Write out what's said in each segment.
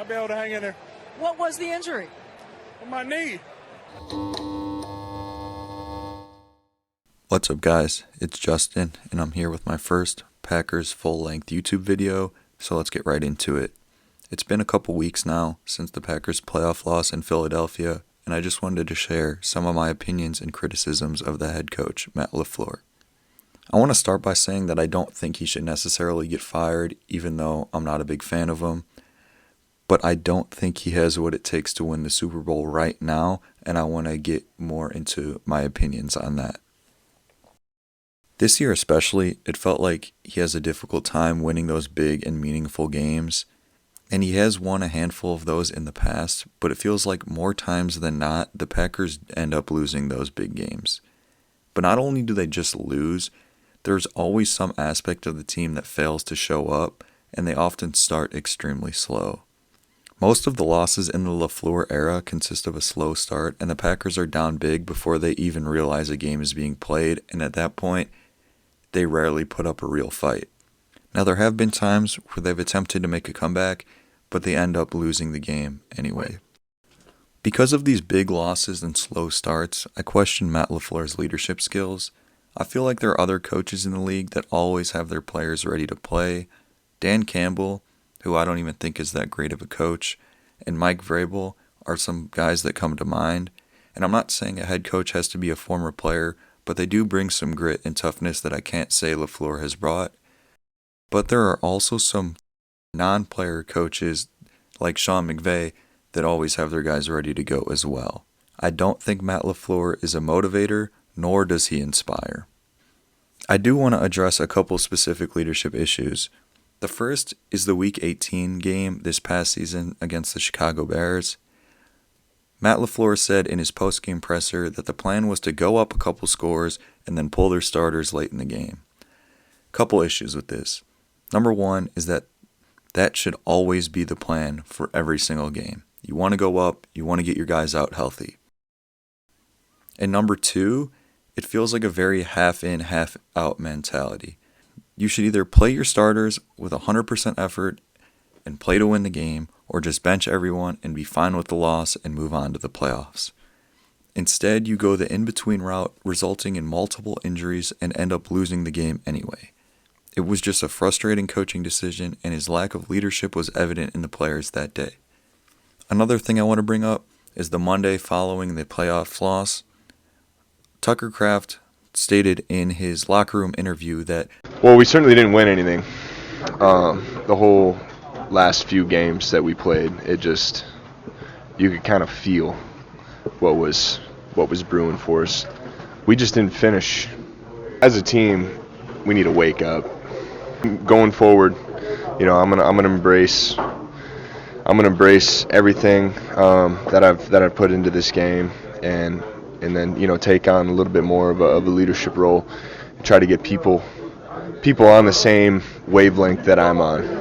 I'll be able to hang in there. What was the injury? On my knee. What's up, guys? It's Justin, and I'm here with my first Packers full-length YouTube video, so let's get right into it. It's been a couple weeks now since the Packers' playoff loss in Philadelphia, and I just wanted to share some of my opinions and criticisms of the head coach, Matt Lafleur. I want to start by saying that I don't think he should necessarily get fired, even though I'm not a big fan of him. But I don't think he has what it takes to win the Super Bowl right now, and I want to get more into my opinions on that. This year especially, it felt like he has a difficult time winning those big and meaningful games. And he has won a handful of those in the past, but it feels like more times than not, the Packers end up losing those big games. But not only do they just lose, there's always some aspect of the team that fails to show up, and they often start extremely slow. Most of the losses in the Lafleur era consist of a slow start, and the Packers are down big before they even realize a game is being played, and at that point, they rarely put up a real fight. Now, there have been times where they've attempted to make a comeback, but they end up losing the game anyway. Because of these big losses and slow starts, I question Matt Lafleur's leadership skills. I feel like there are other coaches in the league that always have their players ready to play. Dan Campbell, who I don't even think is that great of a coach, and Mike Vrabel are some guys that come to mind. And I'm not saying a head coach has to be a former player, but they do bring some grit and toughness that I can't say Lafleur has brought. But there are also some non-player coaches like Sean McVay that always have their guys ready to go as well. I don't think Matt Lafleur is a motivator, nor does he inspire. I do want to address a couple specific leadership issues. The first is the Week 18 game this past season against the Chicago Bears. Matt Lafleur said in his post-game presser that the plan was to go up a couple scores and then pull their starters late in the game. Couple issues with this. Number one is that should always be the plan for every single game. You want to go up, you want to get your guys out healthy. And number two, it feels like a very half-in, half-out mentality. You should either play your starters with 100% effort and play to win the game, or just bench everyone and be fine with the loss and move on to the playoffs. Instead, you go the in-between route, resulting in multiple injuries and end up losing the game anyway. It was just a frustrating coaching decision, and his lack of leadership was evident in the players that day. Another thing I want to bring up is the Monday following the playoff loss. Tucker Kraft stated in his locker room interview that, well, we certainly didn't win anything. The whole last few games that we played, you could kind of feel what was brewing for us. We just didn't finish. As a team, we need to wake up. Going forward, I'm gonna embrace everything that I've put into this game, and then take on a little bit more of a leadership role and try to get people on the same wavelength that I'm on.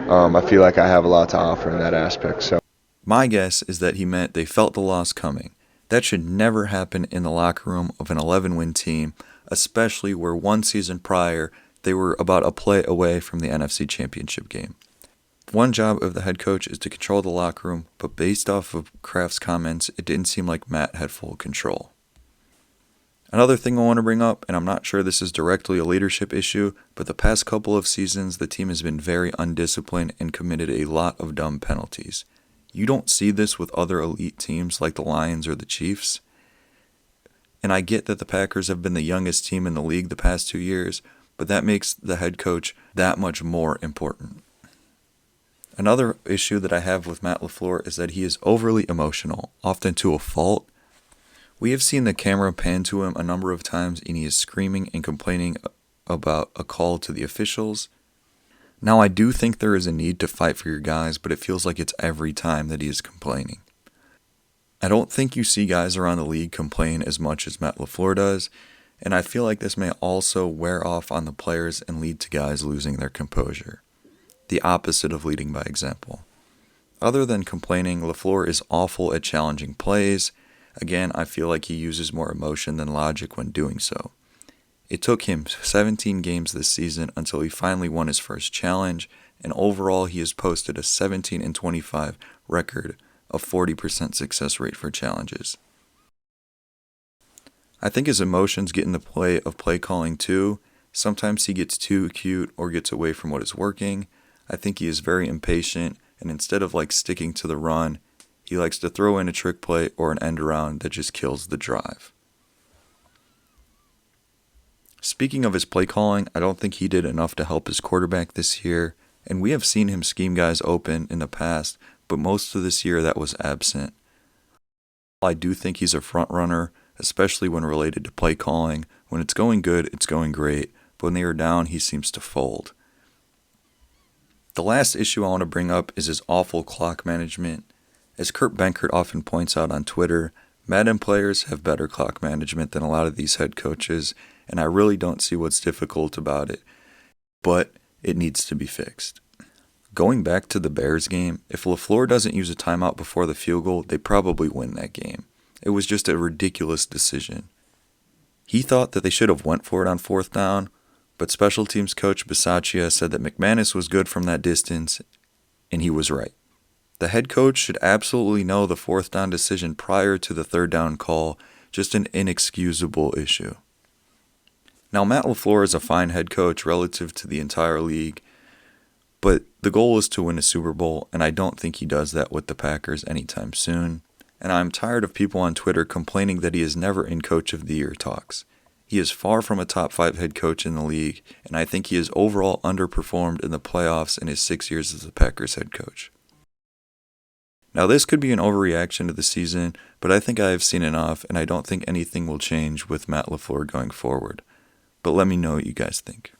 I feel like I have a lot to offer in that aspect. So my guess is that he meant they felt the loss coming. That should never happen in the locker room of an 11-win team, especially where one season prior they were about a play away from the NFC Championship game. One job of the head coach is to control the locker room, but based off of Kraft's comments, it didn't seem like Matt had full control. Another thing I want to bring up, and I'm not sure this is directly a leadership issue, but the past couple of seasons the team has been very undisciplined and committed a lot of dumb penalties. You don't see this with other elite teams like the Lions or the Chiefs. And I get that the Packers have been the youngest team in the league the past 2 years, but that makes the head coach that much more important. Another issue that I have with Matt Lafleur is that he is overly emotional, often to a fault. We have seen the camera pan to him a number of times, and he is screaming and complaining about a call to the officials. Now, I do think there is a need to fight for your guys, but it feels like it's every time that he is complaining. I don't think you see guys around the league complain as much as Matt Lafleur does, and I feel like this may also wear off on the players and lead to guys losing their composure. The opposite of leading by example. Other than complaining, Lafleur is awful at challenging plays. Again, I feel like he uses more emotion than logic when doing so. It took him 17 games this season until he finally won his first challenge, and overall he has posted a 17-25 record of 40% success rate for challenges. I think his emotions get in the play of play calling too. Sometimes he gets too cute or gets away from what is working. I think he is very impatient, and instead of sticking to the run, he likes to throw in a trick play or an end around that just kills the drive. Speaking of his play calling, I don't think he did enough to help his quarterback this year, and we have seen him scheme guys open in the past, but most of this year that was absent. I do think he's a front runner, especially when related to play calling. When it's going good, it's going great, but when they are down, he seems to fold. The last issue I want to bring up is his awful clock management. As Kurt Benkert often points out on Twitter, Madden players have better clock management than a lot of these head coaches, and I really don't see what's difficult about it, but it needs to be fixed. Going back to the Bears game, if Lafleur doesn't use a timeout before the field goal, they probably win that game. It was just a ridiculous decision. He thought that they should have went for it on 4th down, but special teams coach Bisaccia said that McManus was good from that distance, and he was right. The head coach should absolutely know the 4th down decision prior to the 3rd down call, just an inexcusable issue. Now, Matt Lafleur is a fine head coach relative to the entire league, but the goal is to win a Super Bowl, and I don't think he does that with the Packers anytime soon. And I'm tired of people on Twitter complaining that he is never in Coach of the Year talks. He is far from a top 5 head coach in the league, and I think he has overall underperformed in the playoffs in his 6 years as the Packers head coach. Now, this could be an overreaction to the season, but I think I have seen enough, and I don't think anything will change with Matt Lafleur going forward. But let me know what you guys think.